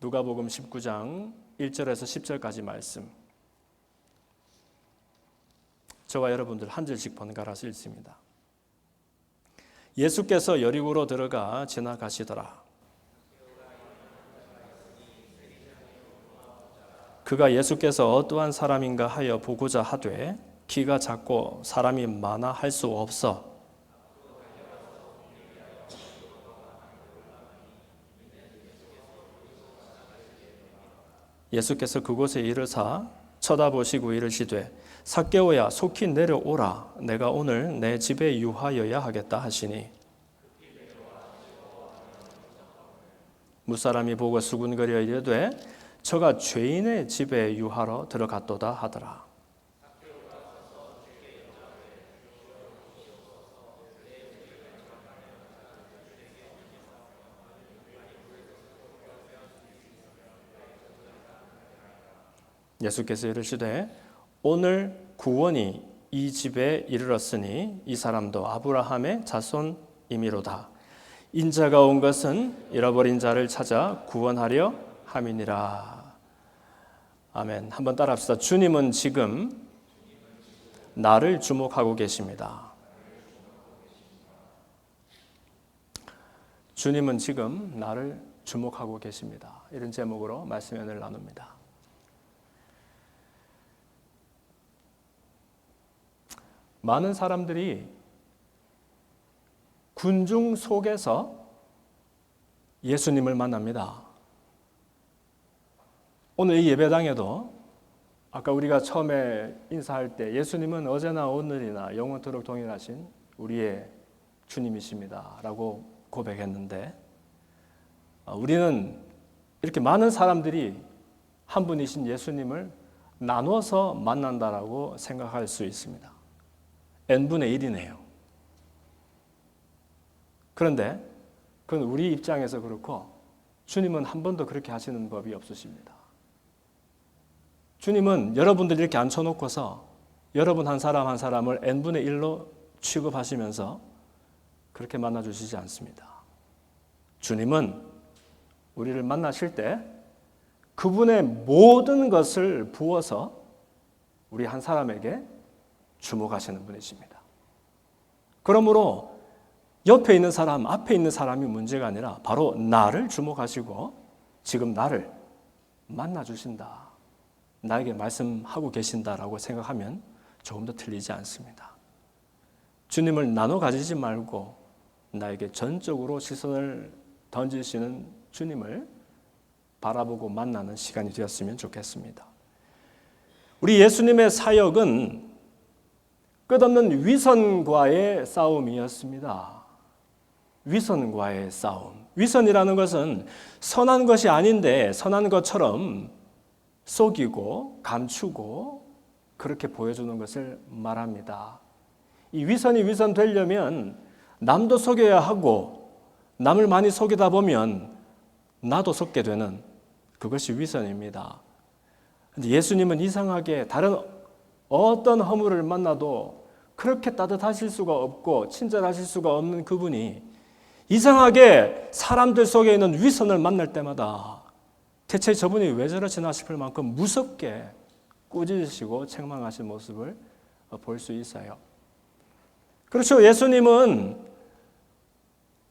누가복음 19장 1절에서 10절까지 말씀. 저와 여러분들 한 절씩 번갈아서 읽습니다. 예수께서 여리고로 들어가 지나가시더라. 그가 예수께서 어떠한 사람인가 하여 보고자 하되 키가 작고 사람이 많아 할 수 없어 예수께서 그곳에 이르사 쳐다보시고 이르시되 삭개오야 속히 내려오라 내가 오늘 내 집에 유하여야 하겠다 하시니 무사람이 보고 수군거려 이르되 저가 죄인의 집에 유하러 들어갔도다 하더라. 예수께서 이르시되 오늘 구원이 이 집에 이르렀으니 이 사람도 아브라함의 자손이미로다. 인자가 온 것은 잃어버린 자를 찾아 구원하려 함이니라. 아멘. 한번 따라합시다. 주님은 지금 나를 주목하고 계십니다. 주님은 지금 나를 주목하고 계십니다. 이런 제목으로 말씀을 나눕니다. 많은 사람들이 군중 속에서 예수님을 만납니다. 오늘 이 예배당에도 아까 우리가 처음에 인사할 때 예수님은 어제나 오늘이나 영원토록 동일하신 우리의 주님이십니다 라고 고백했는데, 우리는 이렇게 많은 사람들이 한 분이신 예수님을 나눠서 만난다라고 생각할 수 있습니다. n분의 1이네요. 그런데 그건 우리 입장에서 그렇고 주님은 한 번도 그렇게 하시는 법이 없으십니다. 주님은 여러분들 이렇게 앉혀놓고서 여러분 한 사람 한 사람을 n분의 1로 취급하시면서 그렇게 만나주시지 않습니다. 주님은 우리를 만나실 때 그분의 모든 것을 부어서 우리 한 사람에게 주목하시는 분이십니다. 그러므로 옆에 있는 사람, 앞에 있는 사람이 문제가 아니라 바로 나를 주목하시고 지금 나를 만나주신다, 나에게 말씀하고 계신다라고 생각하면 조금 더 틀리지 않습니다. 주님을 나눠 가지지 말고 나에게 전적으로 시선을 던지시는 주님을 바라보고 만나는 시간이 되었으면 좋겠습니다. 우리 예수님의 사역은 끝없는 위선과의 싸움이었습니다. 위선과의 싸움. 위선이라는 것은 선한 것이 아닌데 선한 것처럼 속이고 감추고 그렇게 보여주는 것을 말합니다. 이 위선이 위선되려면 남도 속여야 하고 남을 많이 속이다 보면 나도 속게 되는 그것이 위선입니다. 근데 예수님은 이상하게 다른 어떤 허물을 만나도 그렇게 따뜻하실 수가 없고 친절하실 수가 없는 그분이 이상하게 사람들 속에 있는 위선을 만날 때마다 대체 저분이 왜 저러시나 싶을 만큼 무섭게 꾸짖으시고 책망하신 모습을 볼 수 있어요. 그렇죠. 예수님은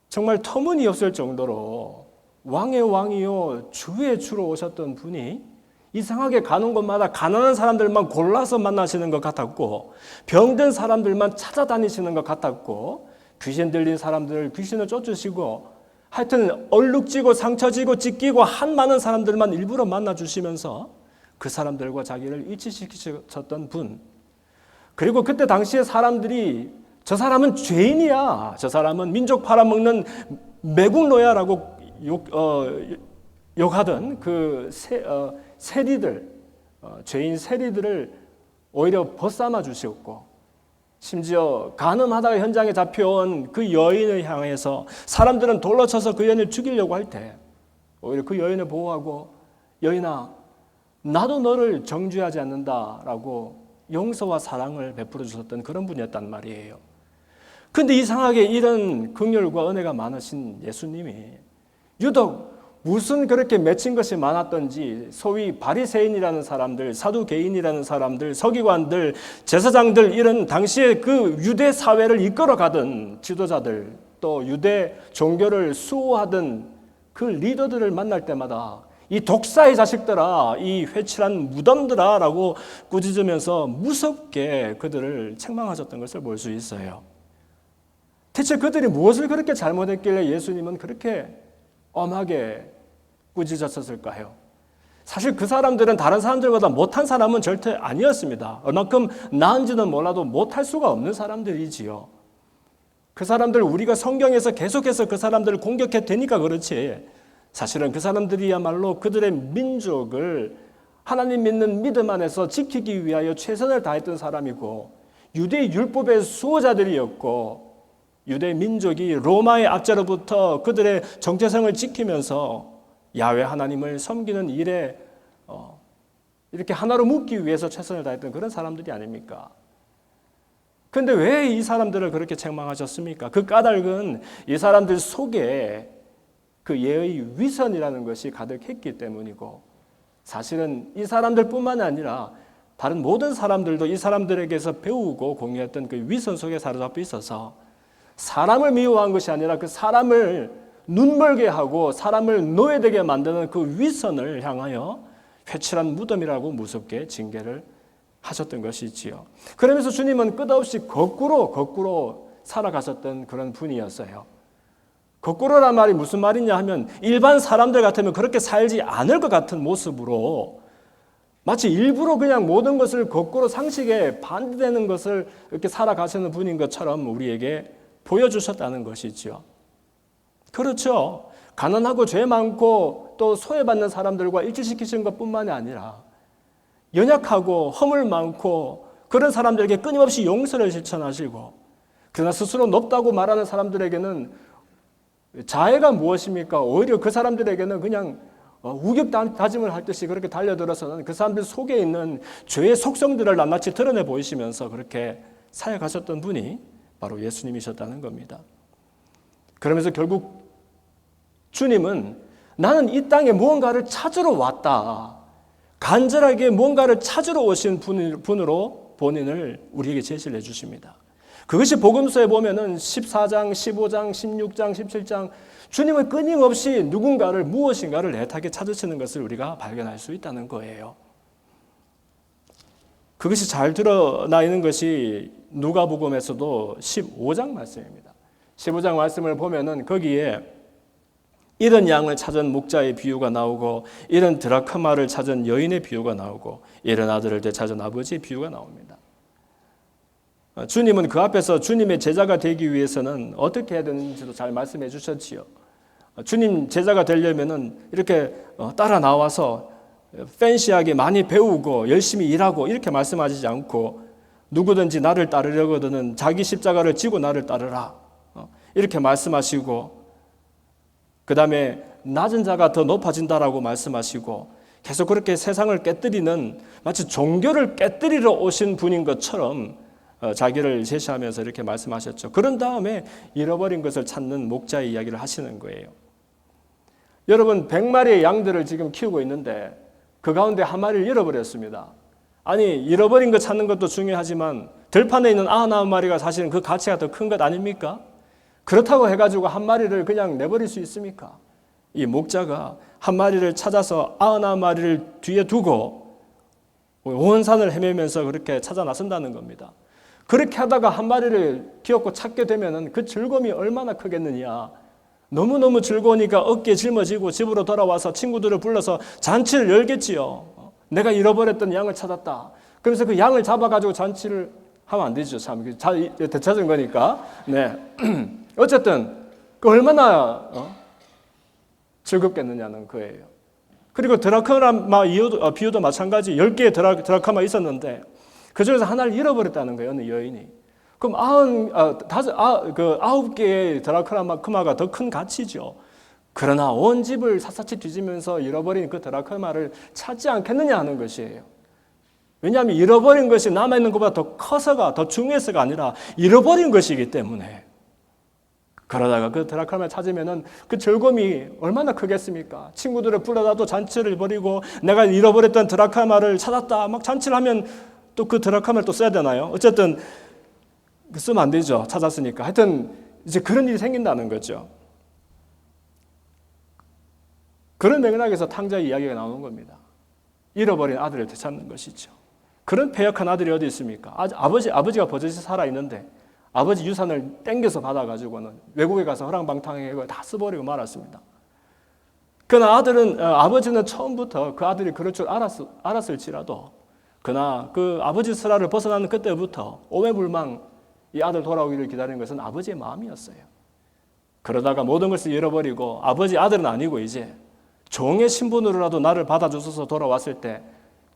정말 터무니없을 정도로 왕의 왕이요 주의 주로 오셨던 분이 이상하게 가는 곳마다 가난한 사람들만 골라서 만나시는 것 같았고 병든 사람들만 찾아다니시는 것 같았고 귀신 들린 사람들을 귀신을 쫓으시고 하여튼 얼룩지고 상처지고 찢기고 한 많은 사람들만 일부러 만나주시면서 그 사람들과 자기를 일치시키셨던 분. 그리고 그때 당시에 사람들이 저 사람은 죄인이야, 저 사람은 민족 팔아먹는 매국노야라고 욕하던 그 세리들, 죄인 세리들을 오히려 벗삼아 주셨고 심지어 간음하다가 현장에 잡혀온 그 여인을 향해서 사람들은 돌로 쳐서 그 여인을 죽이려고 할 때 오히려 그 여인을 보호하고 여인아 나도 너를 정죄하지 않는다라고 용서와 사랑을 베풀어 주셨던 그런 분이었단 말이에요. 그런데 이상하게 이런 긍휼과 은혜가 많으신 예수님이 유독 무슨 그렇게 맺힌 것이 많았던지 소위 바리새인이라는 사람들, 사두개인이라는 사람들, 서기관들, 제사장들 이런 당시에 그 유대 사회를 이끌어가던 지도자들, 또 유대 종교를 수호하던 그 리더들을 만날 때마다 이 독사의 자식들아, 이 회칠한 무덤들아 라고 꾸짖으면서 무섭게 그들을 책망하셨던 것을 볼 수 있어요. 대체 그들이 무엇을 그렇게 잘못했길래 예수님은 그렇게 엄하게 꾸짖었을까요? 사실 그 사람들은 다른 사람들보다 못한 사람은 절대 아니었습니다. 얼만큼 나은지는 몰라도 못할 수가 없는 사람들이지요. 그 사람들 우리가 성경에서 계속해서 그 사람들을 공격해 대니까 그렇지, 사실은 그 사람들이야말로 그들의 민족을 하나님 믿는 믿음 안에서 지키기 위하여 최선을 다했던 사람이고 유대 율법의 수호자들이었고 유대 민족이 로마의 압제로부터 그들의 정체성을 지키면서 야훼 하나님을 섬기는 일에 이렇게 하나로 묶기 위해서 최선을 다했던 그런 사람들이 아닙니까? 그런데 왜 이 사람들을 그렇게 책망하셨습니까? 그 까닭은 이 사람들 속에 그 예의 위선이라는 것이 가득했기 때문이고, 사실은 이 사람들뿐만 아니라 다른 모든 사람들도 이 사람들에게서 배우고 공유했던 그 위선 속에 사로잡혀 있어서 사람을 미워한 것이 아니라 그 사람을 눈멀게 하고 사람을 노예되게 만드는 그 위선을 향하여 회칠한 무덤이라고 무섭게 징계를 하셨던 것이지요. 그러면서 주님은 끝없이 거꾸로 살아가셨던 그런 분이었어요. 거꾸로란 말이 무슨 말이냐 하면 일반 사람들 같으면 그렇게 살지 않을 것 같은 모습으로 마치 일부러 그냥 모든 것을 거꾸로 상식에 반대되는 것을 이렇게 살아가시는 분인 것처럼 우리에게 보여주셨다는 것이죠. 그렇죠. 가난하고 죄 많고 또 소외받는 사람들과 일치시키신 것뿐만이 아니라 연약하고 허물 많고 그런 사람들에게 끊임없이 용서를 실천하시고, 그러나 스스로 높다고 말하는 사람들에게는 자애가 무엇입니까? 오히려 그 사람들에게는 그냥 우격다짐을 할 듯이 그렇게 달려들어서는 그 사람들 속에 있는 죄의 속성들을 낱낱이 드러내 보이시면서 그렇게 살아가셨던 분이 바로 예수님이셨다는 겁니다. 그러면서 결국 주님은 나는 이 땅에 무언가를 찾으러 왔다, 간절하게 무언가를 찾으러 오신 분으로 본인을 우리에게 제시를 해주십니다. 그것이 복음서에 보면은 14장, 15장, 16장, 17장 주님은 끊임없이 누군가를 무엇인가를 애타게 찾으시는 것을 우리가 발견할 수 있다는 거예요. 그것이 잘 드러나 있는 것이 누가복음에서도 15장 말씀입니다. 15장 말씀을 보면은 거기에 이런 양을 찾은 목자의 비유가 나오고 이런 드라크마를 찾은 여인의 비유가 나오고 이런 아들을 되찾은 아버지의 비유가 나옵니다. 주님은 그 앞에서 주님의 제자가 되기 위해서는 어떻게 해야 되는지도 잘 말씀해 주셨지요. 주님 제자가 되려면은 이렇게 따라 나와서 팬시하게 많이 배우고 열심히 일하고 이렇게 말씀하시지 않고 누구든지 나를 따르려거든 자기 십자가를 지고 나를 따르라 이렇게 말씀하시고, 그 다음에 낮은 자가 더 높아진다라고 말씀하시고 계속 그렇게 세상을 깨뜨리는 마치 종교를 깨뜨리러 오신 분인 것처럼 자기를 제시하면서 이렇게 말씀하셨죠. 그런 다음에 잃어버린 것을 찾는 목자의 이야기를 하시는 거예요. 여러분 100마리의 양들을 지금 키우고 있는데 그 가운데 한 마리를 잃어버렸습니다. 아니 잃어버린 것 찾는 것도 중요하지만 들판에 있는 99마리가 사실은 그 가치가 더 큰 것 아닙니까? 그렇다고 해가지고 한 마리를 그냥 내버릴 수 있습니까? 이 목자가 한 마리를 찾아서 99마리를 뒤에 두고 온 산을 헤매면서 그렇게 찾아 나선다는 겁니다. 그렇게 하다가 한 마리를 기어코 찾게 되면 그 즐거움이 얼마나 크겠느냐. 너무너무 즐거우니까 어깨에 짊어지고 집으로 돌아와서 친구들을 불러서 잔치를 열겠지요. 내가 잃어버렸던 양을 찾았다. 그래서 그 양을 잡아가지고 잔치를 하면 안 되죠. 참 되찾은 거니까. 네. 어쨌든 그 얼마나 즐겁겠느냐는 거예요. 그리고 드라크마 비유도 마찬가지. 10개의 드라크마 있었는데 그 중에서 하나를 잃어버렸다는 거예요. 어느 여인이. 그럼 9개의 드라크마가 더 큰 가치죠. 그러나 온 집을 샅샅이 뒤지면서 잃어버린 그 드라크마를 찾지 않겠느냐 하는 것이에요. 왜냐하면 잃어버린 것이 남아있는 것보다 더 커서가, 더 중요해서가 아니라 잃어버린 것이기 때문에. 그러다가 그 드라크마를 찾으면은 그 즐거움이 얼마나 크겠습니까? 친구들을 불러다 또 잔치를 벌이고 내가 잃어버렸던 드라크마를 찾았다 막 잔치를 하면 또 그 드라크마를 또 써야 되나요? 어쨌든 쓰면 안 되죠. 찾았으니까. 하여튼 이제 그런 일이 생긴다는 거죠. 그런 맥락에서 탕자의 이야기가 나오는 겁니다. 잃어버린 아들을 되찾는 것이죠. 그런 패역한 아들이 어디 있습니까? 아버지가 버젓이 살아있는데 아버지 유산을 땡겨서 받아가지고는 외국에 가서 허랑방탕하게 다 써버리고 말았습니다. 그러나 아버지는 처음부터 그 아들이 그럴 줄 알았을지라도 그러나 그 아버지 슬하를 벗어나는 그때부터 오매불망 이 아들 돌아오기를 기다리는 것은 아버지의 마음이었어요. 그러다가 모든 것을 잃어버리고 아들은 아니고 이제 종의 신분으로라도 나를 받아주셔서 돌아왔을 때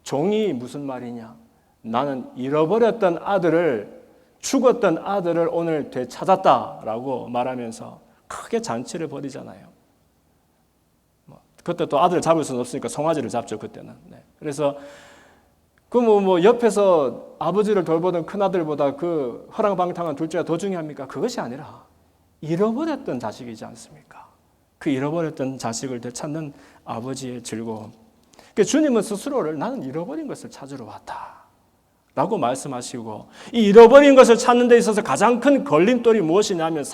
종이 무슨 말이냐? 나는 잃어버렸던 죽었던 아들을 오늘 되찾았다라고 말하면서 크게 잔치를 벌이잖아요. 그때 또 아들을 잡을 수는 없으니까 송아지를 잡죠, 그때는. 네. 그래서 옆에서 아버지를 돌보던 큰아들보다 그 허랑방탕한 둘째가 더 중요합니까? 그것이 아니라 잃어버렸던 자식이지 않습니까? 그 잃어버렸던 자식을 되찾는 아버지의 즐거움. 그러니까 주님은 스스로를 나는 잃어버린 것을 찾으러 왔다 라고 말씀하시고, 이 잃어버린 것을 찾는 데 있어서 가장 큰 걸림돌이 무엇이냐면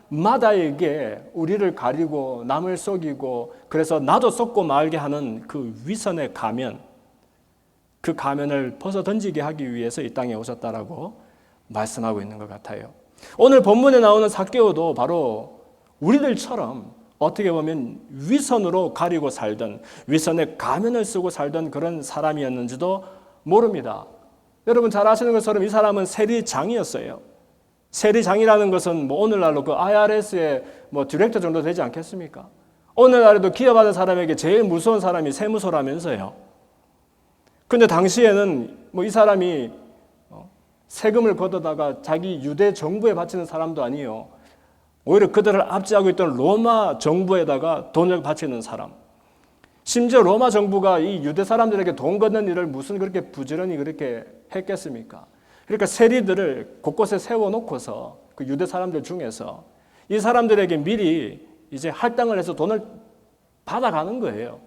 사람마다에게 우리를 가리고 남을 속이고 그래서 나도 속고 말게 하는 그 위선의 가면, 그 가면을 벗어 던지게 하기 위해서 이 땅에 오셨다라고 말씀하고 있는 것 같아요. 오늘 본문에 나오는 삭개오도 바로 우리들처럼 어떻게 보면 위선으로 가리고 살던, 위선의 가면을 쓰고 살던 그런 사람이었는지도 모릅니다. 여러분 잘 아시는 것처럼 이 사람은 세리장이었어요. 세리장이라는 것은 오늘날로 그 IRS의 디렉터 정도 되지 않겠습니까? 오늘날에도 기업하는 사람에게 제일 무서운 사람이 세무서라면서요. 근데 당시에는 이 사람이 세금을 걷어다가 자기 유대 정부에 바치는 사람도 아니에요. 오히려 그들을 압제하고 있던 로마 정부에다가 돈을 바치는 사람. 심지어 로마 정부가 이 유대 사람들에게 돈 걷는 일을 무슨 그렇게 부지런히 그렇게 했겠습니까? 그러니까 세리들을 곳곳에 세워놓고서 그 유대 사람들 중에서 이 사람들에게 미리 이제 할당을 해서 돈을 받아가는 거예요.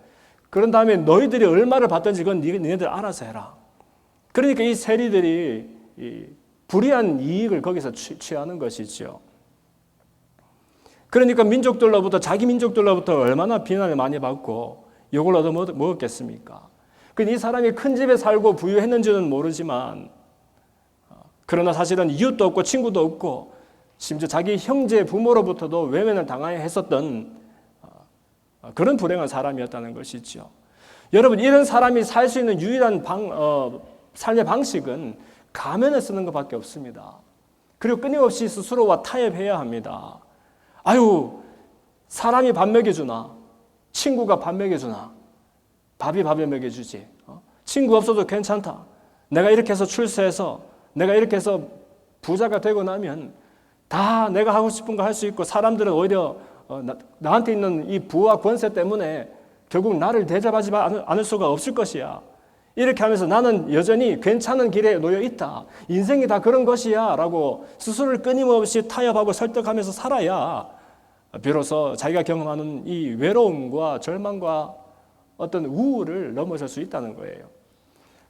그런 다음에 너희들이 얼마를 받든지 그건 니네들 알아서 해라. 그러니까 이 세리들이 이 불이한 이익을 거기서 취하는 것이죠. 그러니까 자기 민족들로부터 얼마나 비난을 많이 받고 욕을 얻어 먹었겠습니까? 이 사람이 큰 집에 살고 부유했는지는 모르지만 그러나 사실은 이웃도 없고 친구도 없고 심지어 자기 형제 부모로부터도 외면을 당하여 했었던 그런 불행한 사람이었다는 것이죠. 여러분 이런 사람이 살 수 있는 유일한 삶의 방식은 가면을 쓰는 것밖에 없습니다. 그리고 끊임없이 스스로와 타협해야 합니다. 사람이 밥 먹여주나 친구가 밥 먹여주나 밥이 밥을 먹여주지. 친구 없어도 괜찮다. 내가 이렇게 해서 출세해서 내가 이렇게 해서 부자가 되고 나면 다 내가 하고 싶은 거 할 수 있고 사람들은 오히려 나한테 있는 이 부와 권세 때문에 결국 나를 대접하지 않을 수가 없을 것이야. 이렇게 하면서 나는 여전히 괜찮은 길에 놓여 있다. 인생이 다 그런 것이야 라고 스스로를 끊임없이 타협하고 설득하면서 살아야 비로소 자기가 경험하는 이 외로움과 절망과 어떤 우울을 넘어설 수 있다는 거예요.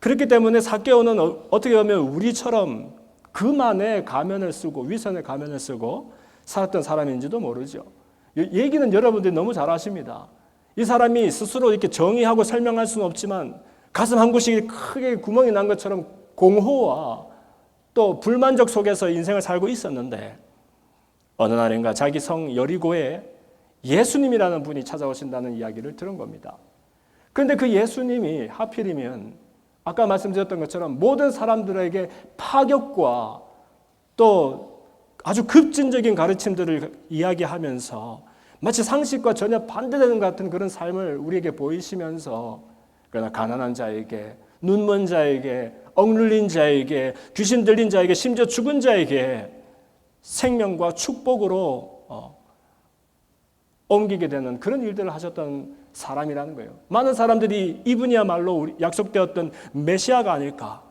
그렇기 때문에 삭개오는 어떻게 보면 우리처럼 그만의 가면을 쓰고 위선의 가면을 쓰고 살았던 사람인지도 모르죠. 얘기는 여러분들이 너무 잘 아십니다. 이 사람이 스스로 이렇게 정의하고 설명할 수는 없지만 가슴 한 곳이 크게 구멍이 난 것처럼 공허와 또 불만족 속에서 인생을 살고 있었는데 어느 날인가 자기 성 여리고에 예수님이라는 분이 찾아오신다는 이야기를 들은 겁니다. 그런데 그 예수님이 하필이면 아까 말씀드렸던 것처럼 모든 사람들에게 파격과 또 아주 급진적인 가르침들을 이야기하면서 마치 상식과 전혀 반대되는 것 같은 그런 삶을 우리에게 보이시면서 그러나 가난한 자에게, 눈먼 자에게, 억눌린 자에게, 귀신 들린 자에게, 심지어 죽은 자에게 생명과 축복으로 옮기게 되는 그런 일들을 하셨던 사람이라는 거예요. 많은 사람들이 이분이야말로 약속되었던 메시아가 아닐까.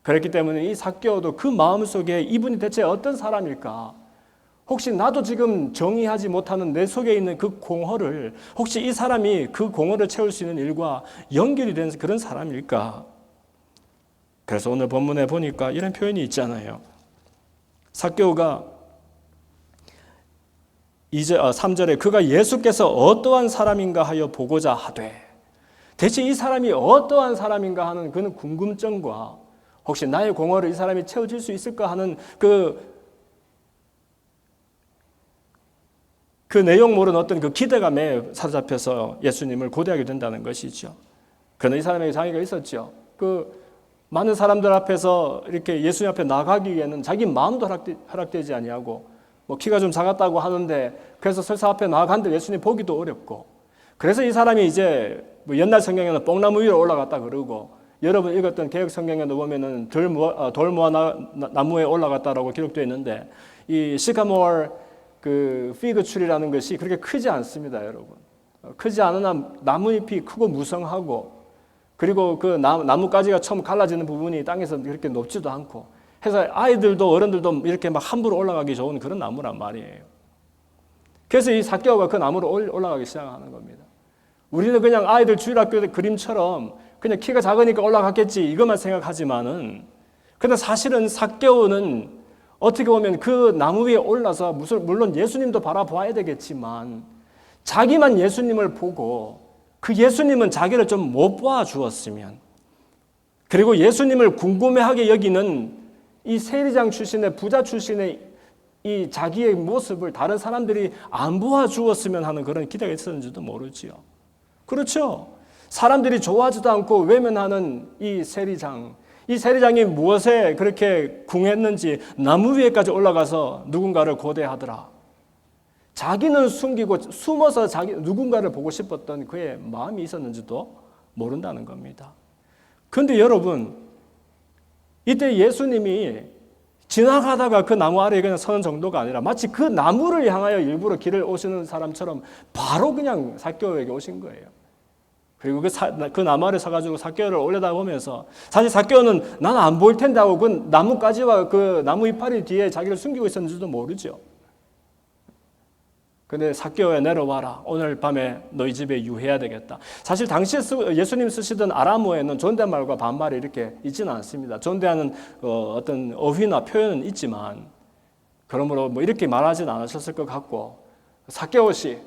그렇기 때문에 이 삭개오도 그 마음속에 이분이 대체 어떤 사람일까? 혹시 나도 지금 정의하지 못하는 내 속에 있는 그 공허를 혹시 이 사람이 그 공허를 채울 수 있는 일과 연결이 된 그런 사람일까? 그래서 오늘 본문에 보니까 이런 표현이 있잖아요. 삭개오가 3절에 그가 예수께서 어떠한 사람인가 하여 보고자 하되, 대체 이 사람이 어떠한 사람인가 하는 그런 궁금증과 혹시 나의 공허를 이 사람이 채워줄 수 있을까 하는 그 내용 모르는 어떤 그 기대감에 사로잡혀서 예수님을 고대하게 된다는 것이죠. 그러나 이 사람에게 장애가 있었죠. 그 많은 사람들 앞에서 이렇게 예수님 앞에 나가기 위해는 자기 마음도 허락되지 아니하고 뭐 키가 좀 작았다고 하는데 그래서 설사 앞에 나가는데 예수님 보기도 어렵고, 그래서 이 사람이 이제 뭐 옛날 성경에는 뽕나무 위로 올라갔다 그러고, 여러분 읽었던 개혁 성경에도 보면은 돌 모아 나무에 올라갔다라고 기록되어 있는데, 이 시카모어 그 피그 추리라는 것이 그렇게 크지 않습니다, 여러분. 크지 않으나 나뭇잎이 크고 무성하고, 그리고 그 나뭇가지가 처음 갈라지는 부분이 땅에서 그렇게 높지도 않고 해서 아이들도 어른들도 이렇게 막 함부로 올라가기 좋은 그런 나무란 말이에요. 그래서 이 삭개오가 그 나무로 올라가기 시작하는 겁니다. 우리는 그냥 아이들 주일학교 그림처럼 그냥 키가 작으니까 올라갔겠지 이것만 생각하지만은, 근데 사실은 삭개오는 어떻게 보면 그 나무 위에 올라서 물론 예수님도 바라봐야 되겠지만 자기만 예수님을 보고 그 예수님은 자기를 좀 못 봐주었으면, 그리고 예수님을 궁금해하게 여기는 이 세리장 출신의 부자 출신의 이 자기의 모습을 다른 사람들이 안 보아주었으면 하는 그런 기대가 있었는지도 모르지요. 그렇죠. 사람들이 좋아하지도 않고 외면하는 이 세리장이 무엇에 그렇게 궁했는지 나무 위에까지 올라가서 누군가를 고대하더라. 자기는 숨기고 숨어서 누군가를 보고 싶었던 그의 마음이 있었는지도 모른다는 겁니다. 그런데 여러분, 이때 예수님이 지나가다가 그 나무 아래에 그냥 서는 정도가 아니라 마치 그 나무를 향하여 일부러 길을 오시는 사람처럼 바로 그냥 삭개오에게 오신 거예요. 그리고 그 나무 아래 서가지고 삭개오를 올려다보면서, 사실 삭개오는 나는 안 보일 텐데 하고 그 나뭇가지와 그 나무 이파리 뒤에 자기를 숨기고 있었는지도 모르죠. 근데 삭개오야 내려와라. 오늘 밤에 너희 집에 유해해야 되겠다. 사실 당시에 예수님 쓰시던 아람어에는 존댓말과 반말이 이렇게 있지는 않습니다. 존대하는 어떤 어휘나 표현은 있지만 그러므로 뭐 이렇게 말하지는 않으셨을 것 같고, 삭개오 씨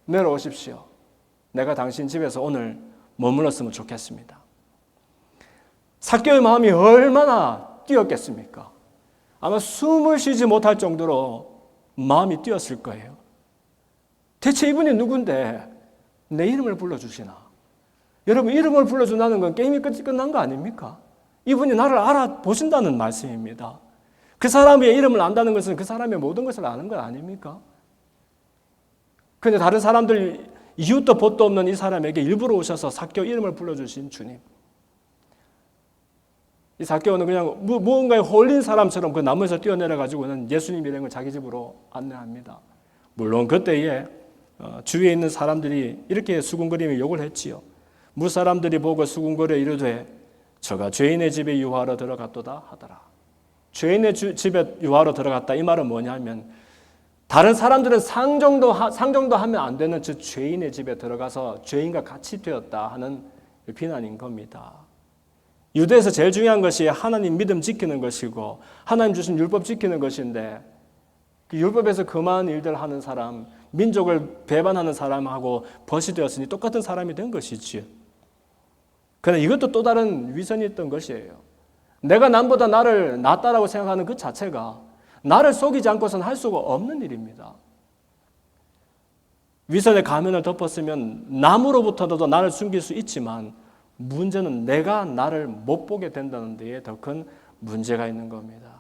내려오십시오. 내가 당신 집에서 오늘 머물렀으면 좋겠습니다. 삭개오의 마음이 얼마나 뛰었겠습니까? 아마 숨을 쉬지 못할 정도로 마음이 뛰었을 거예요. 대체 이분이 누군데 내 이름을 불러주시나? 여러분, 이름을 불러준다는 건 게임이 끝난 거 아닙니까? 이분이 나를 알아보신다는 말씀입니다. 그 사람의 이름을 안다는 것은 그 사람의 모든 것을 아는 것 아닙니까? 그런데 다른 사람들, 이웃도 봇도 없는 이 사람에게 일부러 오셔서 삭개오 이름을 불러주신 주님. 이 삭개오는 그냥 무언가에 홀린 사람처럼 그 나무에서 뛰어내려가지고는 예수님 일행을 자기 집으로 안내합니다. 물론 그때에 주위에 있는 사람들이 이렇게 수군거리며 욕을 했지요. 무사람들이 보고 수군거려 이르되 저가 죄인의 집에 유하러 들어갔도다 하더라. 죄인의 집에 유하러 들어갔다, 이 말은 뭐냐면 다른 사람들은 상정도 하면 안 되는 저 죄인의 집에 들어가서 죄인과 같이 되었다 하는 비난인 겁니다. 유대에서 제일 중요한 것이 하나님 믿음 지키는 것이고 하나님 주신 율법 지키는 것인데, 그 율법에서 그만 일들 하는 사람, 민족을 배반하는 사람하고 벗이 되었으니 똑같은 사람이 된 것이지요. 그러나 이것도 또 다른 위선이 있던 것이에요. 내가 남보다 나를 낫다라고 생각하는 그 자체가 나를 속이지 않고서는 할 수가 없는 일입니다. 위선의 가면을 덮었으면 남으로부터도 나를 숨길 수 있지만 문제는 내가 나를 못 보게 된다는 데에 더 큰 문제가 있는 겁니다.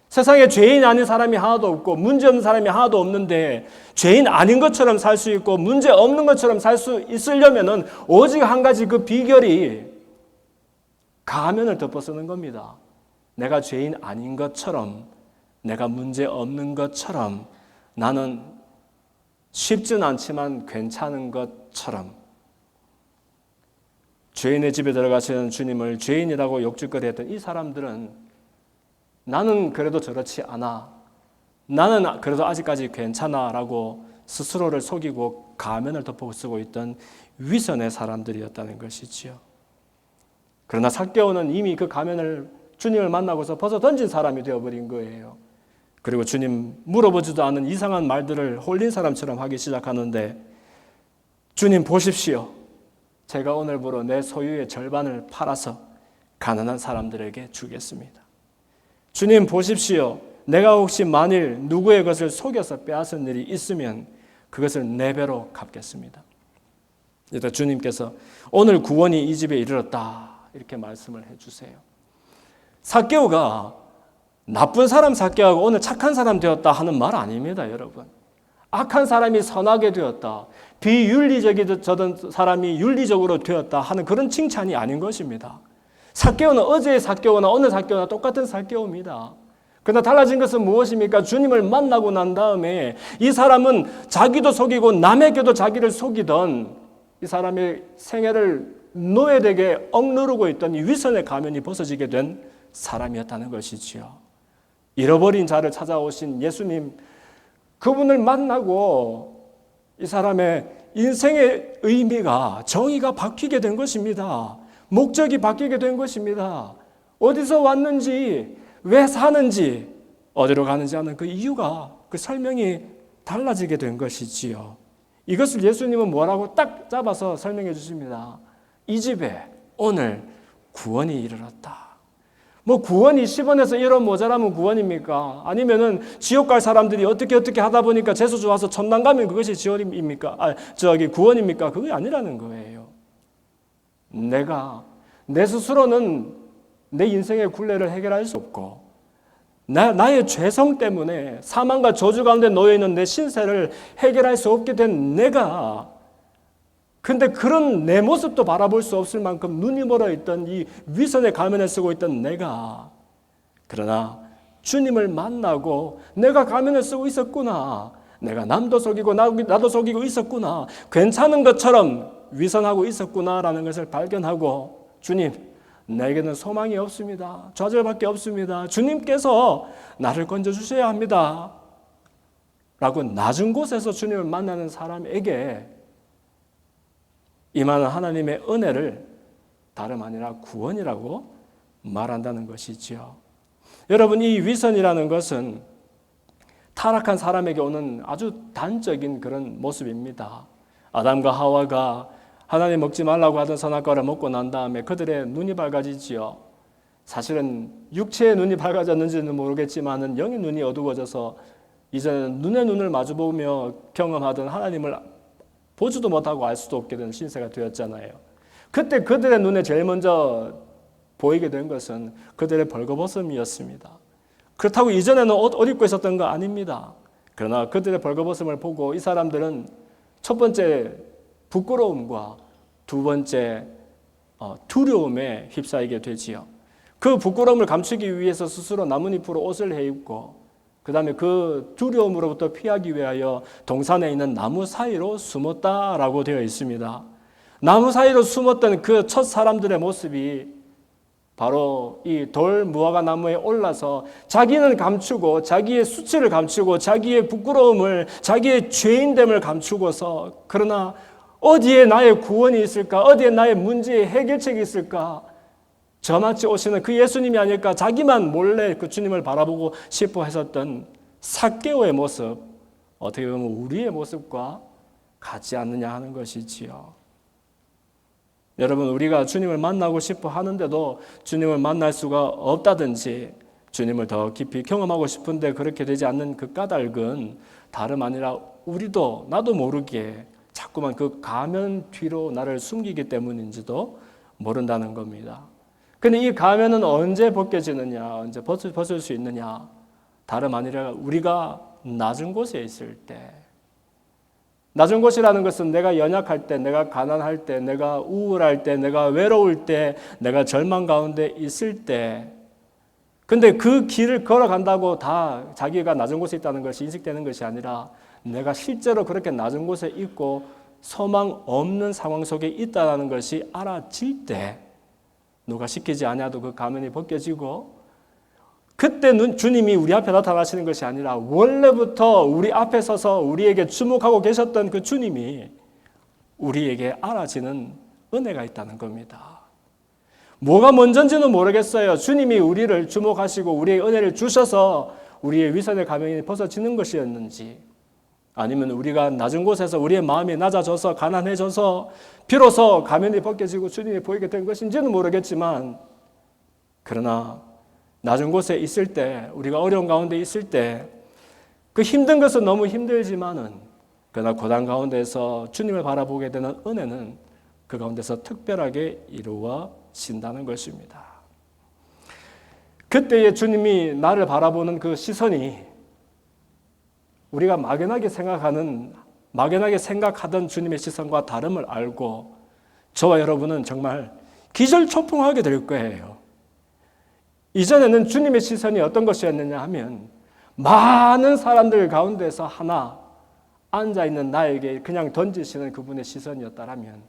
세상에 죄인 아닌 사람이 하나도 없고 문제 없는 사람이 하나도 없는데 죄인 아닌 것처럼 살 수 있고 문제 없는 것처럼 살 수 있으려면은 오직 한 가지 그 비결이 가면을 덮어 쓰는 겁니다. 내가 죄인 아닌 것처럼, 내가 문제 없는 것처럼, 나는 쉽진 않지만 괜찮은 것처럼. 죄인의 집에 들어가시는 주님을 죄인이라고 욕짓거리 했던 이 사람들은 나는 그래도 저렇지 않아, 나는 그래도 아직까지 괜찮아 라고 스스로를 속이고 가면을 덮어 쓰고 있던 위선의 사람들이었다는 것이지요. 그러나 삭개오는 이미 그 가면을 주님을 만나고서 벗어 던진 사람이 되어버린 거예요. 그리고 주님 물어보지도 않은 이상한 말들을 홀린 사람처럼 하기 시작하는데, 주님 보십시오. 제가 오늘부로 내 소유의 절반을 팔아서 가난한 사람들에게 주겠습니다. 주님 보십시오. 내가 혹시 만일 누구의 것을 속여서 빼앗은 일이 있으면 그것을 4배로 갚겠습니다. 일단 주님께서 오늘 구원이 이 집에 이르렀다 이렇게 말씀을 해주세요. 삭개오가 나쁜 사람 삭개오하고 오늘 착한 사람 되었다 하는 말 아닙니다, 여러분. 악한 사람이 선하게 되었다, 비윤리적이던 사람이 윤리적으로 되었다 하는 그런 칭찬이 아닌 것입니다. 삭개오는 어제의 삭개오나 오늘 삭개오나 똑같은 삭개오입니다. 그러나 달라진 것은 무엇입니까? 주님을 만나고 난 다음에 이 사람은 자기도 속이고 남에게도 자기를 속이던 이 사람의 생애를 노예되게 억누르고 있던 이 위선의 가면이 벗어지게 된 사람이었다는 것이지요. 잃어버린 자를 찾아오신 예수님, 그분을 만나고 이 사람의 인생의 의미가, 정의가 바뀌게 된 것입니다. 목적이 바뀌게 된 것입니다. 어디서 왔는지, 왜 사는지, 어디로 가는지 하는 그 이유가, 그 설명이 달라지게 된 것이지요. 이것을 예수님은 뭐라고 딱 잡아서 설명해 주십니다. 이 집에 오늘 구원이 이르렀다. 뭐 구원이 10원에서 1원 모자라면 구원입니까? 아니면은 지옥 갈 사람들이 어떻게 하다 보니까 재수 좋아서 천당 가면 그것이 지원입니까? 구원입니까? 그게 아니라는 거예요. 내 스스로는 내 인생의 굴레를 해결할 수 없고, 나의 죄성 때문에 사망과 저주 가운데 놓여있는 내 신세를 해결할 수 없게 된 내가, 근데 그런 내 모습도 바라볼 수 없을 만큼 눈이 멀어있던 이 위선의 가면을 쓰고 있던 내가, 그러나 주님을 만나고 내가 가면을 쓰고 있었구나, 내가 남도 속이고 나도 속이고 있었구나, 괜찮은 것처럼 위선하고 있었구나라는 것을 발견하고, 주님, 내게는 소망이 없습니다. 좌절밖에 없습니다. 주님께서 나를 건져주셔야 합니다. 라고 낮은 곳에서 주님을 만나는 사람에게 임하는 하나님의 은혜를 다름 아니라 구원이라고 말한다는 것이지요. 여러분, 이 위선이라는 것은 타락한 사람에게 오는 아주 단적인 그런 모습입니다. 아담과 하와가 하나님 먹지 말라고 하던 선악과를 먹고 난 다음에 그들의 눈이 밝아지지요. 사실은 육체의 눈이 밝아졌는지는 모르겠지만 영의 눈이 어두워져서 이제는 눈에 눈을 마주보며 경험하던 하나님을 보지도 못하고 알 수도 없게 된 신세가 되었잖아요. 그때 그들의 눈에 제일 먼저 보이게 된 것은 그들의 벌거벗음이었습니다. 그렇다고 이전에는 옷 입고 있었던 거 아닙니다. 그러나 그들의 벌거벗음을 보고 이 사람들은 첫 번째 부끄러움과 두 번째 두려움에 휩싸이게 되지요. 그 부끄러움을 감추기 위해서 스스로 나뭇잎으로 옷을 해입고, 그 다음에 그 두려움으로부터 피하기 위하여 동산에 있는 나무 사이로 숨었다라고 되어 있습니다. 나무 사이로 숨었던 그 첫 사람들의 모습이 바로 이 돌 무화과 나무에 올라서 자기는 감추고, 자기의 수치를 감추고, 자기의 부끄러움을, 자기의 죄인됨을 감추고서, 그러나 어디에 나의 구원이 있을까? 어디에 나의 문제의 해결책이 있을까? 저마치 오시는 그 예수님이 아닐까? 자기만 몰래 그 주님을 바라보고 싶어 했었던 삭개오의 모습, 어떻게 보면 우리의 모습과 같지 않느냐 하는 것이지요. 여러분, 우리가 주님을 만나고 싶어 하는데도 주님을 만날 수가 없다든지, 주님을 더 깊이 경험하고 싶은데 그렇게 되지 않는 그 까닭은 다름 아니라 우리도 나도 모르게 자꾸만 그 가면 뒤로 나를 숨기기 때문인지도 모른다는 겁니다. 근데 이 가면은 언제 벗겨지느냐, 언제 벗을 수 있느냐, 다름 아니라 우리가 낮은 곳에 있을 때. 낮은 곳이라는 것은 내가 연약할 때, 내가 가난할 때, 내가 우울할 때, 내가 외로울 때, 내가 절망 가운데 있을 때. 근데 그 길을 걸어간다고 다 자기가 낮은 곳에 있다는 것이 인식되는 것이 아니라, 내가 실제로 그렇게 낮은 곳에 있고 소망 없는 상황 속에 있다는 것이 알아질 때, 누가 시키지 않아도 그 가면이 벗겨지고 그때 주님이 우리 앞에 나타나시는 것이 아니라 원래부터 우리 앞에 서서 우리에게 주목하고 계셨던 그 주님이 우리에게 알아지는 은혜가 있다는 겁니다. 뭐가 먼저인지는 모르겠어요. 주님이 우리를 주목하시고 우리의 은혜를 주셔서 우리의 위선의 가면이 벗어지는 것이었는지, 아니면 우리가 낮은 곳에서 우리의 마음이 낮아져서 가난해져서 비로소 가면이 벗겨지고 주님이 보이게 된 것인지는 모르겠지만, 그러나 낮은 곳에 있을 때, 우리가 어려운 가운데 있을 때 그 힘든 것은 너무 힘들지만은, 그러나 고난 가운데서 주님을 바라보게 되는 은혜는 그 가운데서 특별하게 이루어진다는 것입니다. 그때에 주님이 나를 바라보는 그 시선이 우리가 막연하게 생각하던 주님의 시선과 다름을 알고 저와 여러분은 정말 기절초풍하게 될 거예요. 이전에는 주님의 시선이 어떤 것이었느냐 하면 많은 사람들 가운데서 하나 앉아있는 나에게 그냥 던지시는 그분의 시선이었다라면,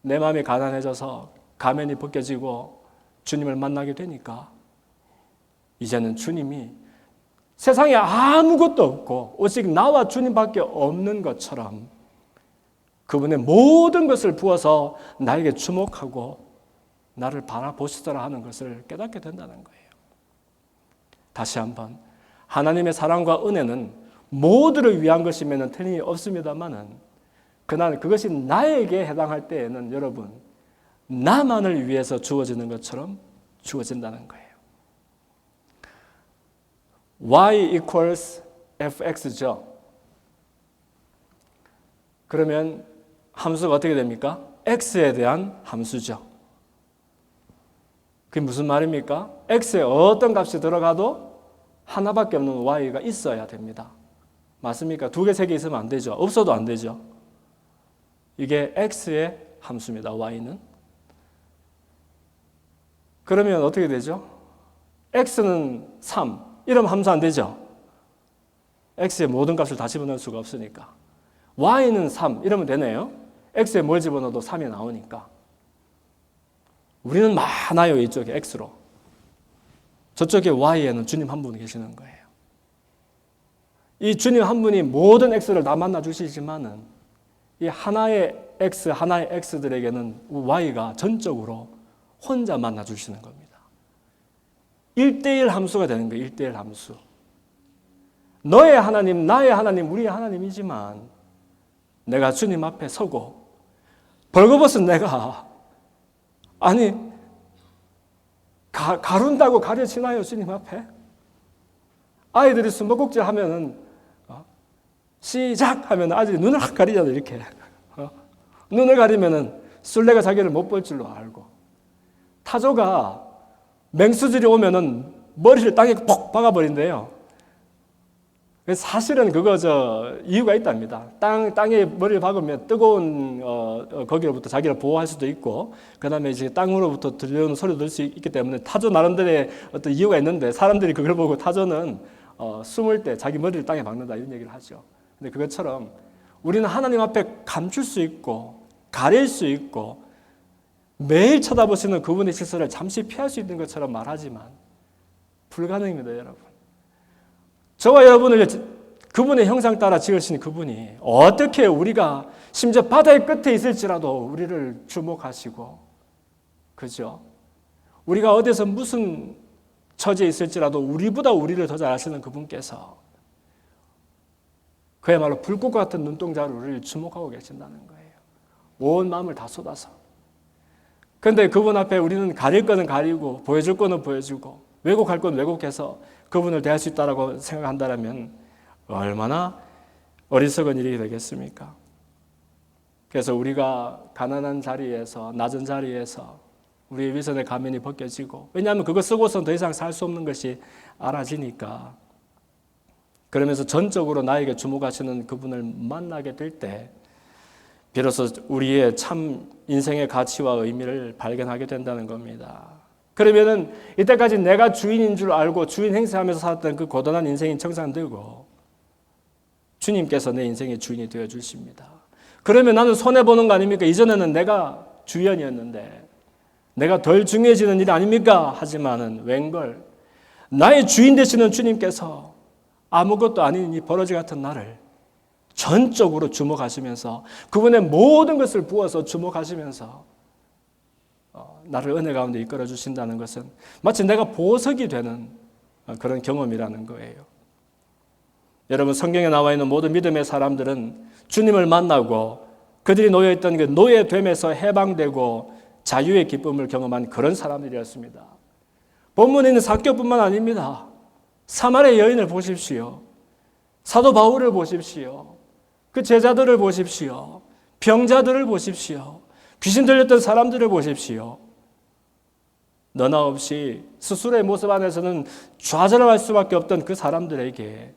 내 마음이 가난해져서 가면이 벗겨지고 주님을 만나게 되니까 이제는 주님이 세상에 아무것도 없고 오직 나와 주님밖에 없는 것처럼 그분의 모든 것을 부어서 나에게 주목하고 나를 바라보시더라 하는 것을 깨닫게 된다는 거예요. 다시 한번, 하나님의 사랑과 은혜는 모두를 위한 것이면 틀림이 없습니다만은, 그러나 그것이 나에게 해당할 때에는 여러분, 나만을 위해서 주어지는 것처럼 주어진다는 거예요. y equals fx죠. 그러면 함수가 어떻게 됩니까? x에 대한 함수죠. 그게 무슨 말입니까? x에 어떤 값이 들어가도 하나밖에 없는 y가 있어야 됩니다. 맞습니까? 두 개, 세 개 있으면 안 되죠. 없어도 안 되죠. 이게 x의 함수입니다. y는. 그러면 어떻게 되죠? x는 3. 이러면 함수 안 되죠. x의 모든 값을 다 집어넣을 수가 없으니까. y는 3. 이러면 되네요. x에 뭘 집어넣어도 3이 나오니까. 우리는 많아요. 이쪽에 x로. 저쪽에 y에는 주님 한 분이 계시는 거예요. 이 주님 한 분이 모든 x를 다 만나 주시지만은 이 하나의 x들에게는 y가 전적으로 혼자 만나 주시는 겁니다. 1대1 함수가 되는 거예요. 1대1 함수. 너의 하나님, 나의 하나님, 우리의 하나님이지만 내가 주님 앞에 서고 벌거벗은 내가 가룬다고 가려지나요? 주님 앞에? 아이들이 숨바꼭질 하면은 시작 하면 아이들이 눈을 확 가리잖아요. 이렇게 눈을 가리면은 술래가 자기를 못 볼 줄로 알고, 타조가 맹수들이 오면은 머리를 땅에 퍽 박아버린대요. 사실은 이유가 있답니다. 땅에 머리를 박으면 뜨거운 거기로부터 자기를 보호할 수도 있고, 그 다음에 이제 땅으로부터 들려오는 소리도 들을 수 있기 때문에 타조 나름대로의 어떤 이유가 있는데, 사람들이 그걸 보고 타조는 숨을 때 자기 머리를 땅에 박는다 이런 얘기를 하죠. 근데 그것처럼 우리는 하나님 앞에 감출 수 있고 가릴 수 있고 매일 쳐다보시는 그분의 시선을 잠시 피할 수 있는 것처럼 말하지만 불가능입니다, 여러분. 저와 여러분을 그분의 형상 따라 지으신 그분이 어떻게 우리가 심지어 바다의 끝에 있을지라도 우리를 주목하시고, 그죠? 우리가 어디서 무슨 처지에 있을지라도 우리보다 우리를 더 잘 아시는 그분께서 그야말로 불꽃 같은 눈동자로 우리를 주목하고 계신다는 거예요. 온 마음을 다 쏟아서. 그런데 그분 앞에 우리는 가릴 거는 가리고 보여줄 거는 보여주고 왜곡할 건 왜곡해서 그분을 대할 수 있다고 생각한다면 얼마나 어리석은 일이 되겠습니까? 그래서 우리가 가난한 자리에서, 낮은 자리에서 우리의 위선의 가면이 벗겨지고, 왜냐하면 그거 쓰고서는 더 이상 살 수 없는 것이 알아지니까, 그러면서 전적으로 나에게 주목하시는 그분을 만나게 될 때 비로소 우리의 참 인생의 가치와 의미를 발견하게 된다는 겁니다. 그러면은 이때까지 내가 주인인 줄 알고 주인 행세하면서 살았던 그 고단한 인생이 청산되고 주님께서 내 인생의 주인이 되어 주십니다. 그러면 나는 손해보는 거 아닙니까? 이전에는 내가 주연이었는데 내가 덜 중요해지는 일 아닙니까? 하지만은 웬걸 나의 주인 되시는 주님께서 아무것도 아닌 이 버러지 같은 나를 전적으로 주목하시면서 그분의 모든 것을 부어서 주목하시면서 나를 은혜 가운데 이끌어 주신다는 것은 마치 내가 보석이 되는 그런 경험이라는 거예요. 여러분, 성경에 나와 있는 모든 믿음의 사람들은 주님을 만나고 그들이 놓여있던 그 노예됨에서 해방되고 자유의 기쁨을 경험한 그런 사람들이었습니다. 본문에 있는 삭개뿐만 아닙니다. 사마리아 여인을 보십시오. 사도 바울을 보십시오. 그 제자들을 보십시오. 병자들을 보십시오. 귀신 들렸던 사람들을 보십시오. 너나 없이 스스로의 모습 안에서는 좌절할 수밖에 없던 그 사람들에게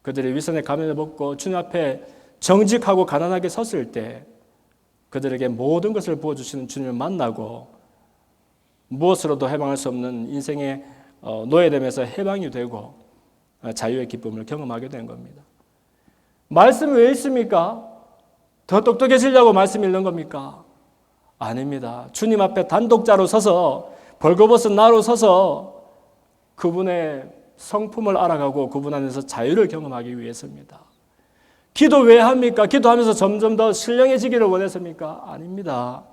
그들의 위선의 가면을 벗고 주님 앞에 정직하고 가난하게 섰을 때 그들에게 모든 것을 부어주시는 주님을 만나고 무엇으로도 해방할 수 없는 인생의 노예됨에서 해방이 되고 자유의 기쁨을 경험하게 된 겁니다. 말씀이 왜 있습니까? 더 똑똑해지려고 말씀 읽는 겁니까? 아닙니다. 주님 앞에 단독자로 서서 벌거벗은 나로 서서 그분의 성품을 알아가고 그분 안에서 자유를 경험하기 위해서입니다. 기도 왜 합니까? 기도하면서 점점 더 신령해지기를 원했습니까? 아닙니다.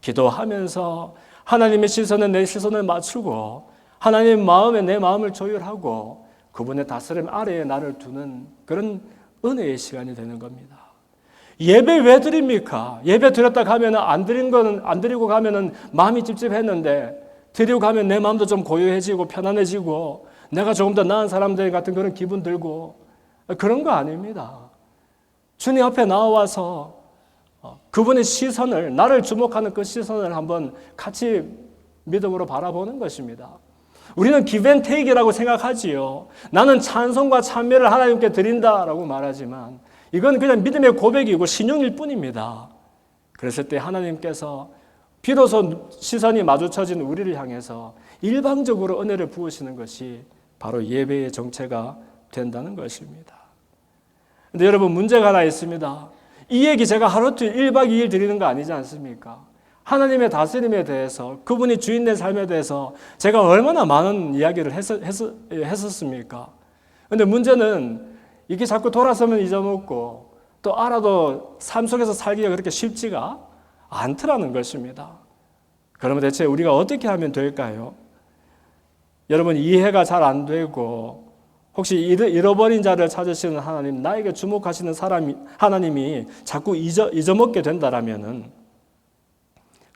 기도하면서 하나님의 시선에 내 시선을 맞추고 하나님 마음에 내 마음을 조율하고 그분의 다스림 아래에 나를 두는 그런 은혜의 시간이 되는 겁니다. 예배 왜 드립니까? 예배 드렸다 가면은 안 드리고 가면은 마음이 찝찝했는데 드리고 가면 내 마음도 좀 고요해지고 편안해지고 내가 조금 더 나은 사람들 같은 그런 기분 들고 그런 거 아닙니다. 주님 앞에 나와서 그분의 시선을, 나를 주목하는 그 시선을 한번 같이 믿음으로 바라보는 것입니다. 우리는 give and take이라고 생각하지요. 나는 찬송과 찬미를 하나님께 드린다라고 말하지만 이건 그냥 믿음의 고백이고 신용일 뿐입니다. 그랬을 때 하나님께서 비로소 시선이 마주쳐진 우리를 향해서 일방적으로 은혜를 부으시는 것이 바로 예배의 정체가 된다는 것입니다. 근데 여러분, 문제가 하나 있습니다. 이 얘기 제가 하루종일 1박 2일 드리는 거 아니지 않습니까? 하나님의 다스림에 대해서, 그분이 주인된 삶에 대해서 제가 얼마나 많은 이야기를 했었습니까? 근데 문제는 이게 자꾸 돌아서면 잊어먹고 또 알아도 삶 속에서 살기가 그렇게 쉽지가 않더라는 것입니다. 그러면 대체 우리가 어떻게 하면 될까요? 여러분, 이해가 잘 안 되고 혹시 잃어버린 자를 찾으시는 하나님, 나에게 주목하시는 하나님이 자꾸 잊어먹게 된다라면은,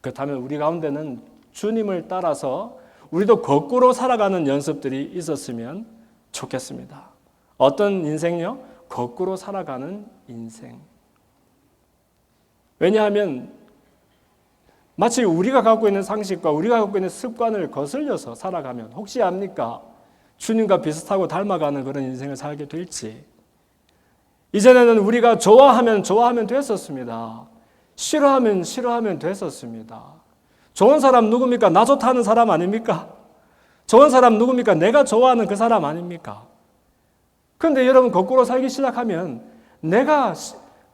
그렇다면 우리 가운데는 주님을 따라서 우리도 거꾸로 살아가는 연습들이 있었으면 좋겠습니다. 어떤 인생요? 거꾸로 살아가는 인생. 왜냐하면 마치 우리가 갖고 있는 상식과 우리가 갖고 있는 습관을 거슬려서 살아가면 혹시 압니까? 주님과 비슷하고 닮아가는 그런 인생을 살게 될지. 이전에는 우리가 좋아하면 됐었습니다. 싫어하면 됐었습니다. 좋은 사람 누굽니까? 나 좋다는 사람 아닙니까? 좋은 사람 누굽니까? 내가 좋아하는 그 사람 아닙니까? 그런데 여러분, 거꾸로 살기 시작하면 내가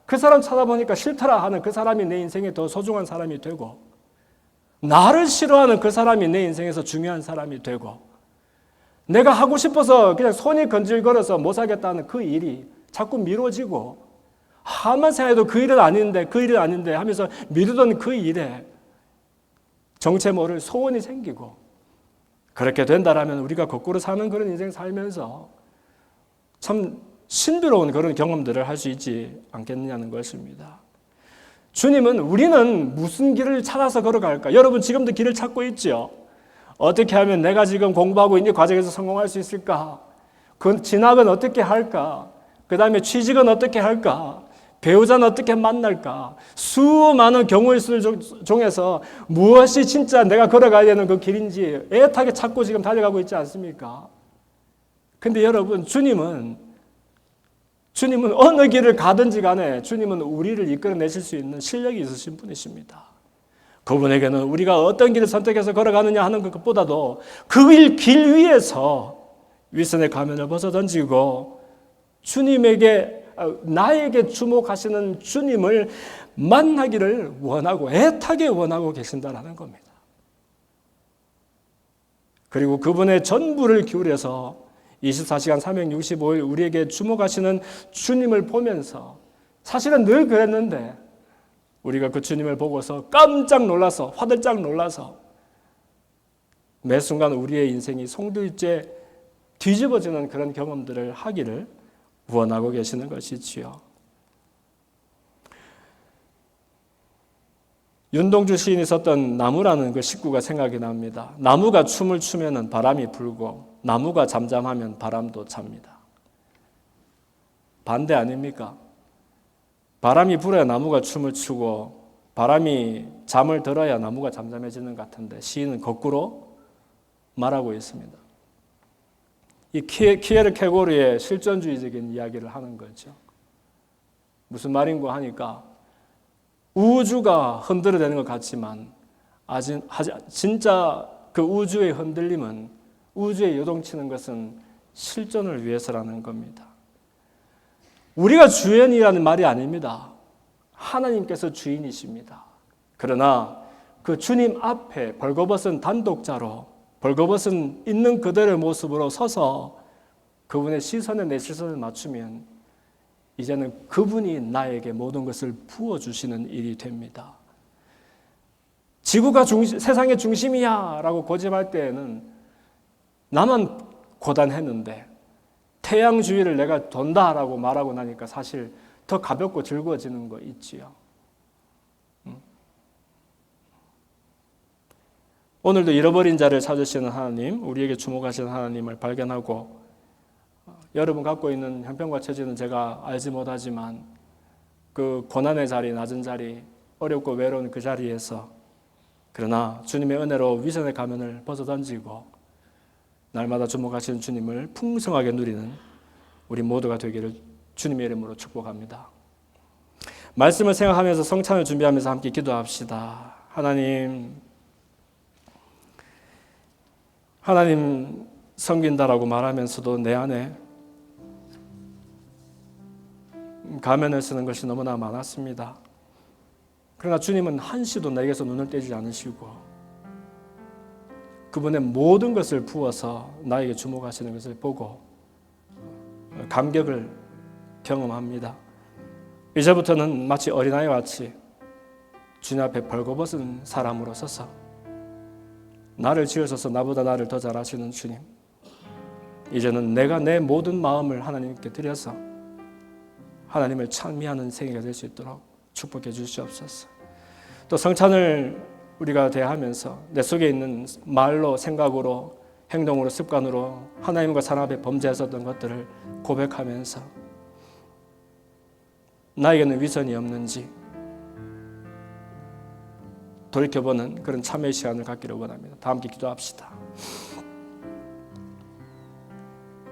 그 사람 찾아보니까 싫더라 하는 그 사람이 내 인생에 더 소중한 사람이 되고, 나를 싫어하는 그 사람이 내 인생에서 중요한 사람이 되고, 내가 하고 싶어서 그냥 손이 건질거려서 못 하겠다는 그 일이 자꾸 미뤄지고, 한만 생각해도 그 일은 아닌데 하면서 미루던 그 일에 정체 모를 소원이 생기고, 그렇게 된다라면 우리가 거꾸로 사는 그런 인생 살면서 참 신비로운 그런 경험들을 할 수 있지 않겠느냐는 것입니다. 주님은 우리는 무슨 길을 찾아서 걸어갈까? 여러분, 지금도 길을 찾고 있죠? 어떻게 하면 내가 지금 공부하고 있는 과정에서 성공할 수 있을까? 그 진학은 어떻게 할까? 그 다음에 취직은 어떻게 할까? 배우자는 어떻게 만날까? 수많은 경우의 수 중에서 무엇이 진짜 내가 걸어가야 되는 그 길인지 애타게 찾고 지금 달려가고 있지 않습니까? 근데 여러분, 주님은 어느 길을 가든지 간에 주님은 우리를 이끌어내실 수 있는 실력이 있으신 분이십니다. 그분에게는 우리가 어떤 길을 선택해서 걸어가느냐 하는 것보다도 그 길 위에서 윗선의 가면을 벗어던지고 나에게 주목하시는 주님을 만나기를 원하고 애타게 원하고 계신다는 겁니다. 그리고 그분의 전부를 기울여서 24시간 365일 우리에게 주목하시는 주님을 보면서, 사실은 늘 그랬는데 우리가 그 주님을 보고서 깜짝 놀라서, 화들짝 놀라서 매 순간 우리의 인생이 송두리째 뒤집어지는 그런 경험들을 하기를 원하고 계시는 것이지요. 윤동주 시인이 썼던 나무라는 그 식구가 생각이 납니다. 나무가 춤을 추면 바람이 불고 나무가 잠잠하면 바람도 잡니다. 반대 아닙니까? 바람이 불어야 나무가 춤을 추고 바람이 잠을 들어야 나무가 잠잠해지는 것 같은데, 시인은 거꾸로 말하고 있습니다. 이 키에르 케고르의 실존주의적인 이야기를 하는 거죠. 무슨 말인고 하니까 우주가 흔들어대는 것 같지만 진짜 그 우주의 흔들림은, 우주에 요동치는 것은 실존을 위해서라는 겁니다. 우리가 주인이라는 말이 아닙니다. 하나님께서 주인이십니다. 그러나 그 주님 앞에 벌거벗은 단독자로, 벌거벗은 있는 그대로의 모습으로 서서 그분의 시선에 내 시선을 맞추면 이제는 그분이 나에게 모든 것을 부어주시는 일이 됩니다. 지구가 세상의 중심이야 라고 고집할 때에는 나만 고단했는데, 태양 주위를 내가 돈다라고 말하고 나니까 사실 더 가볍고 즐거워지는 거 있지요. 오늘도 잃어버린 자를 찾으시는 하나님, 우리에게 주목하시는 하나님을 발견하고, 여러분 갖고 있는 형편과 처지는 제가 알지 못하지만 그 고난의 자리, 낮은 자리, 어렵고 외로운 그 자리에서, 그러나 주님의 은혜로 위선의 가면을 벗어던지고 날마다 주목하시는 주님을 풍성하게 누리는 우리 모두가 되기를 주님의 이름으로 축복합니다. 말씀을 생각하면서 성찬을 준비하면서 함께 기도합시다. 하나님 섬긴다라고 말하면서도 내 안에 가면을 쓰는 것이 너무나 많았습니다. 그러나 주님은 한시도 내게서 눈을 떼지 않으시고 그분의 모든 것을 부어서 나에게 주목하시는 것을 보고 감격을 경험합니다. 이제부터는 마치 어린아이와 같이 주님 앞에 벌거벗은 사람으로 서서 나를 지으셔서 나보다 나를 더 잘 아시는 주님, 이제는 내가 내 모든 마음을 하나님께 드려서 하나님을 찬미하는 생애가 될 수 있도록 축복해 주시옵소서. 또 성찬을 우리가 대하면서 내 속에 있는 말로, 생각으로, 행동으로, 습관으로 하나님과 사람 앞에 범죄했었던 것들을 고백하면서 나에게는 위선이 없는지 돌이켜보는 그런 참회의 시간을 갖기를 원합니다. 다 함께 기도합시다.